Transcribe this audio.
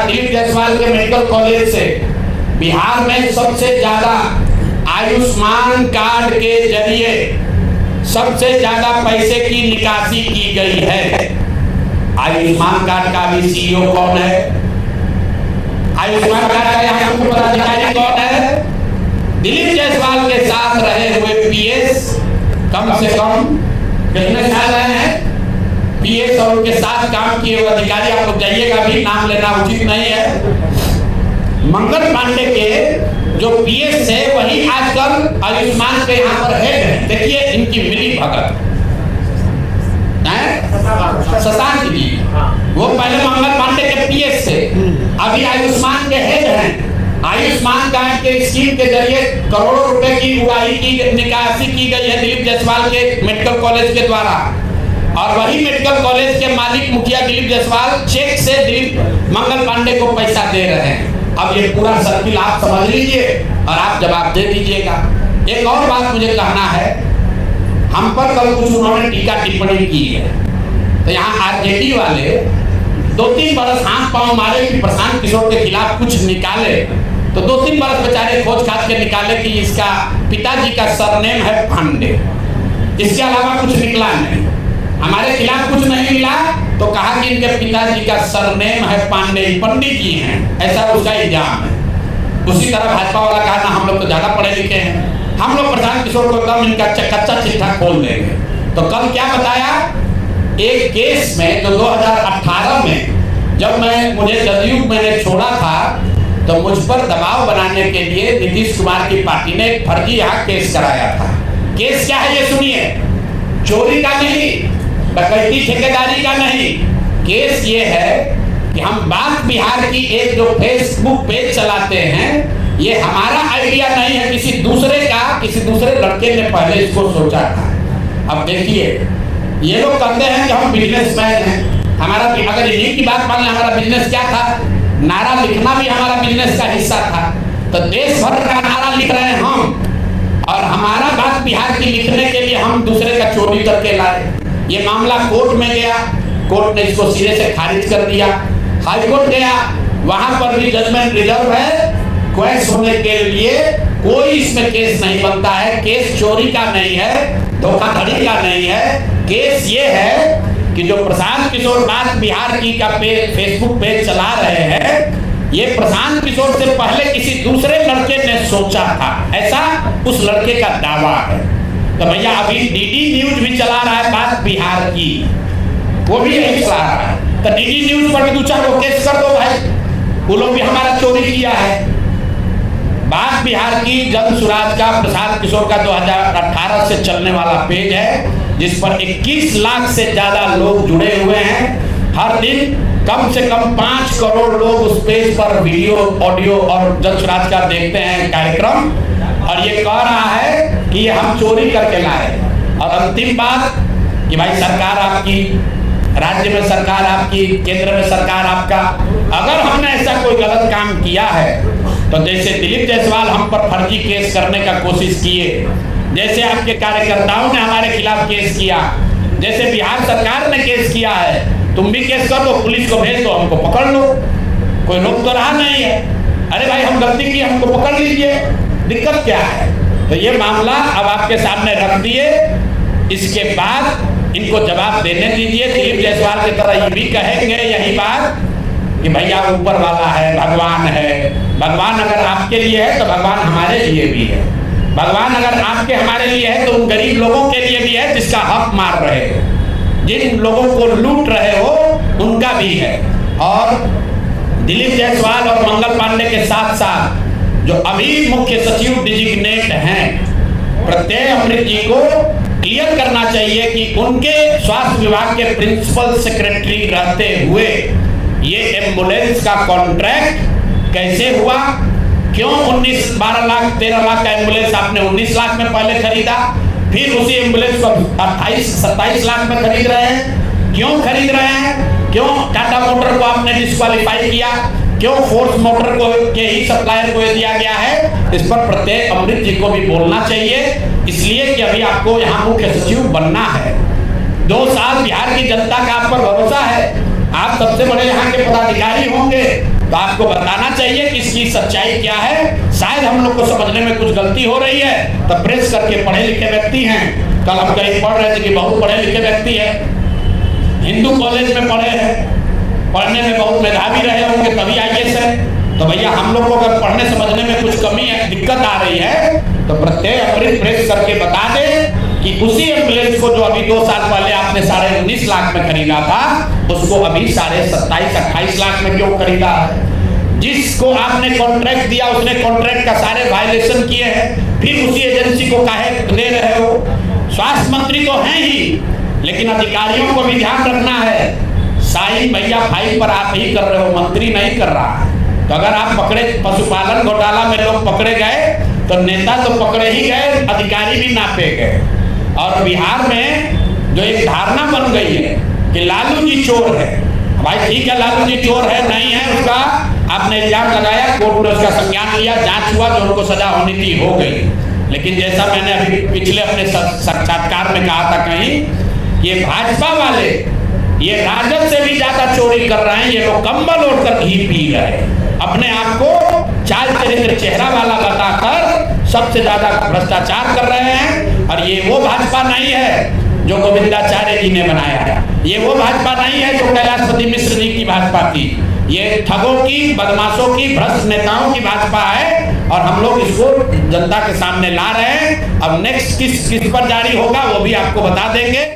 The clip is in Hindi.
दिलीप जायसवाल के मेडिकल कॉलेज से बिहार में सबसे ज्यादा आयुष्मान कार्ड के जरिए सबसे ज्यादा पैसे की निकासी की गई है। आयुष्मान कार्ड का भी सीईओ कौन है? आयुष्मान कार्ड का यहाँ मुख्य पदाधिकारी कौन है? दिलीप जायसवाल के साथ रहे हुए पीएस, कम से कम कितने साल रहे हैं पीएस, और उनके साथ काम किए हुए अधिकारी, आप लोग जाइएगा भी, नाम लेना उचित नहीं है। मंगल पांडे के जो पीएस है वही आजकल आयुष्मान के यहाँ पर हेड। देखिए इनकी मिली भगत शशांक जी, वो पहले मंगल पांडे के पीएस थे, अभी आयुष्मान के हेड हैं। आयुष्मान कार्ड के स्कीम के जरिए करोड़ों रुपए की उड़ाही की निकासी की गई है दिलीप जायसवाल के मेडिकल कॉलेज के द्वारा, और वही मेडिकल कॉलेज के मालिक मुखिया दिलीप जायसवाल चेक से दिलीप मंगल पांडे को पैसा दे रहे हैं। अब ये पूरा सर्किल आप समझ लीजिए और आप जवाब दे दीजिएगा। एक और बात मुझे कहना है, हम पर कल कुछ उन्होंने टीका टिप्पणी की है, तो यहाँ आरजेडी वाले 2-3 बरस हाथ पांव मारे कि प्रशांत किशोर के खिलाफ कुछ निकाले, तो 2-3 बरस बेचारे खोज खाज के निकाले कि इसका पिताजी का सरनेम है पांडे, इसके अलावा कुछ निकला नहीं। हमारे खिलाफ कुछ नहीं मिला तो कहा कि इनके पिताजी का सरनेम है पांडे, पंडित जी हैं, ऐसा उसका इल्जाम है। उसी तरह भाजपा वाला कहा ना हम लोग तो ज्यादा पढ़े लिखे हैं, हम लोग प्रशांत किशोर को एकदम इनका कच्चा चिट्ठा खोल देंगे। तो कल क्या बताया, एक केस में जो 2018 में जब मुझे जदयू मैंने छोड़ा था, तो मुझ पर दबाव बनाने के लिए नीतीश कुमार की पार्टी ने एक फर्जी यहाँ केस कराया था। केस क्या है ये सुनिए, चोरी का नहीं, डकैती ठेकेदारी का नहीं, केस ये है कि हम बात बिहार की एक जो फेसबुक पेज चलाते हैं, ये हमारा आइडिया नहीं है, किसी दूसरे का, किसी दूसरे लड़के ने पहले इसको सोचा था। अब देखिए ये लोग कहते हैं कि हम बिजनेसमैन हैं, हमारा अगर इन्हीं की बात मान लें, हमारा बिजनेस क्या था, नारा लिखना भी हमारा बिजनेस का हिस्सा था। तो देश भर का नारा लिख रहे हैं हम, और हमारा बात बिहार की लिखने के लिए हम दूसरे का चोरी करके लाए। ये मामला कोर्ट में गया, कोर्ट ने इसको सिरे से खारिज कर दिया। हाई कोर्ट गया, वहां पर भी जजमेंट रिजर्व है, क्वेश होने के लिए कोई इसमें केस नहीं बनता है। केस चोरी का नहीं है, धोखाधड़ी का नहीं है, केस ये है कि जो प्रशांत किशोर बात बिहार की का फेसबुक पेज चला रहे हैं, ये प्रशांत किशोर से पहले किसी दूसरे लड़के ने सोचा था, ऐसा उस लड़के का दावा है। तो भैया अभी डीडी न्यूज भी चला रहा है बात बिहार की, वो भी यही चला रहा है, तो डीडी न्यूज पर भी 2-4 को केस कर दो भाई, वो लोग भी हमारा चोरी किया है। बात बिहार की जन सुराज का प्रशांत किशोर का 2018 से चलने वाला पेज है, जिस पर 21 लाख से ज्यादा लोग जुड़े हुए हैं। हर दिन कम से कम 5 करोड़ लोग उस पेज पर वीडियो, ऑडियो और जन सुराज का देखते हैं कार्यक्रम, और ये कह रहा है कि ये हम चोरी करके लाए। और अंतिम बात कि भाई सरकार आपकी, राज्य में सरकार आपकी, केंद्र में सरकार आपका, अगर हमने ऐसा कोई गलत काम किया है तो जैसे दिलीप जायसवाल हम पर फर्जी केस करने का कोशिश किए, जैसे आपके कार्यकर्ताओं ने हमारे खिलाफ केस किया, जैसे बिहार सरकार ने केस किया है, तुम भी केस कर दो, पुलिस को भेज दो, हमको पकड़ लो, कोई रोक तो रहा नहीं है। अरे भाई हम गलती की, हमको पकड़ लीजिए, दिक्कत क्या है? तो ये मामला अब आपके सामने रख दिए, इसके बाद इनको जवाब देने दीजिए। दिलीप जायसवाल की तरह ये भी कहेंगे यही बात कि भैया ऊपर वाला है, भगवान है। भगवान अगर आपके लिए है तो भगवान हमारे लिए भी है, भगवान अगर आपके हमारे लिए है तो उन गरीब लोगों के लिए भी है जिसका हक मार रहे हो, जिन लोगों को लूट रहे हो उनका भी है। और दिलीप जायसवाल और मंगल पांडे के साथ साथ जो अभी मुख्य सचिव डिजिग्नेट हैं, प्रत्यय अमृत जी को क्लियर करना चाहिए कि उनके स्वास्थ्य विभाग के प्रिंसिपल सेक्रेटरी रहते हुए ये एम्बुलेंस का कॉन्ट्रैक्ट कैसे हुआ, क्यों 12 लाख 13 लाख का एम्बुलेंस आपने 19 लाख में पहले खरीदा, फिर उसी एम्बुलेंस को 28-27 लाख में खरीद रहे हैं, क्यों खरीद रहे हैं, क्यों टाटा मोटर को आपने डिस्क्वालीफाई किया, क्यों फोर्स मोटर को के ही सप्लायर को दिया गया है, इस पर प्रत्यय अमृत जी को भी बोलना चाहिए। इसलिए कि अभी आपको यहाँ मुख्य सचिव बनना है, 2 साल बिहार की जनता का आप पर भरोसा है, आप सबसे बड़े यहाँ के पदाधिकारी होंगे, तो आपको बताना चाहिए कि इसकी सच्चाई क्या है। शायद हम लोग को समझने में कुछ गलती हो रही है, तो प्रेस करके पढ़े लिखे व्यक्ति हैं। कल हम कहीं पढ़ रहे थे कि बहुत पढ़े लिखे व्यक्ति है, हिंदू कॉलेज में पढ़े हैं, पढ़ने में बहुत मेधावी रहे होंगे तभी IAS है। तो भैया हम लोग को अगर पढ़ने समझने में कुछ कमी है, दिक्कत आ रही है, तो प्रत्येक अपनी प्रेस करके बता दे कि उसी एम्बुलेंस को जो अभी 2 साल पहले आपने 19.5 लाख में खरीदा था, उसको अभी 27-28 लाख में क्यों खरीदा है? जिसको आपने कॉन्ट्रैक्ट दिया उसने कॉन्ट्रैक्ट का सारे वायलेशन किए हैं, फिर उसी एजेंसी को काहे दे रहे हो? स्वास्थ्य मंत्री तो हैं ही, लेकिन अधिकारियों को भी ध्यान रखना है। साइन भैया फाइल पर आप ही कर रहे हो, मंत्री नहीं कर रहा है। तो अगर आप पकड़े, पशुपालन घोटाला में लोग पकड़े गए तो नेता तो पकड़े ही गए, अधिकारी भी नापे गए। और बिहार में जो एक धारणा बन गई है कि लालू जी चोर है। भाई ठीक है, लालू जी चोर है नहीं है, उसका आपने इल्जाम लगाया, कोर्ट ने उसका संज्ञान लिया, जांच हुआ, जो उनको सजा होनी थी हो गई। लेकिन जैसा मैंने अभी पिछले अपने साक्षात्कार में कहा था कहीं, ये भाजपा वाले ये राजद से भी ज्यादा चोरी कर रहे हैं। ये लोग कंबल ओढ़कर घी पी रहे हैं, अपने आप को चाल चरित्र चेहरा वाला बताकर सबसे ज्यादा भ्रष्टाचार कर रहे हैं। और ये वो भाजपा नहीं है जो गोविंदाचार्य जी ने बनाया है, ये वो भाजपा नहीं है जो कैलाशपति मिश्र जी की भाजपा थी। ये ठगों की, बदमाशों की, भ्रष्ट नेताओं की भाजपा है। और हम लोग इसको जनता के सामने ला रहे हैं। अब नेक्स्ट किस पर जारी होगा वो भी आपको बता देंगे।